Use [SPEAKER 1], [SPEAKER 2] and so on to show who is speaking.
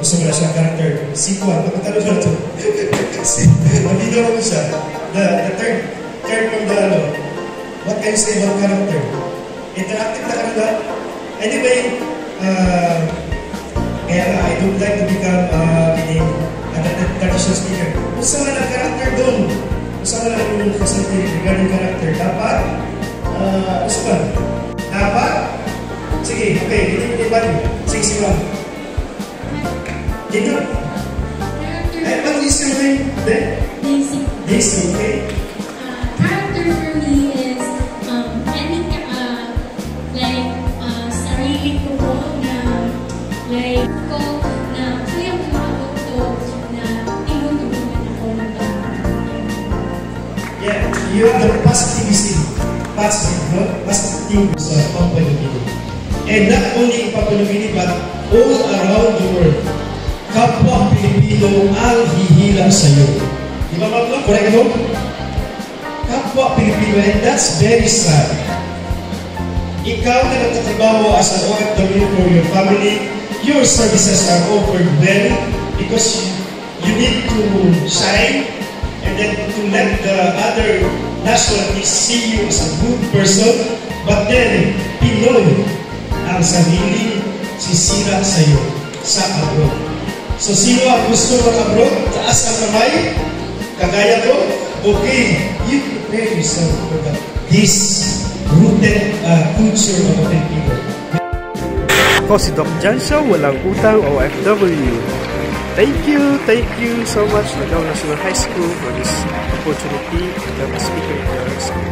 [SPEAKER 1] gusto mo na siya character. Si Juan, pagkatalo na ito. Hindi daw siya. The third from the ano. What can you say about character? Interactive na kanila. Anyway, kaya I don't like to become a traditional speaker. Kung saan na character doon, kung saan na yung facility regarding character, dapat, gusto ba? Dapat? Sige, okay, hindi ba? Sige, sige. Dito? What is your name?
[SPEAKER 2] Daisy.
[SPEAKER 1] Daisy, okay.
[SPEAKER 2] Character for me is any like sarili ko na like ko na kaya kumabot ko na tinutulungan ako ng
[SPEAKER 1] Yeah, you have the positivity. Positive sa Pampalugini. And not only in Pampalugini, but all around the world. Kapwa Pilipino ang hihilang sa'yo. Di ba, Pablo? Correct mo? Kapwa Pilipino, and that's very sad. Ikaw na nagtatrabaho as an OFW for your family, your services are offered well because you need to shine and then to let the other nationalities see you as a good person, but then Pinoy ang sarili sisira sa'yo sa abroad. So sino ang gusto mag-abroad? Taas ang kamay? Kagaya ko? Okay, you prepare yourself for this rooted culture of the people.
[SPEAKER 3] Ako si Doc Jansho, walang utang OFW. Thank you so much Nagaw National High School for this opportunity to become a speaker in your high school.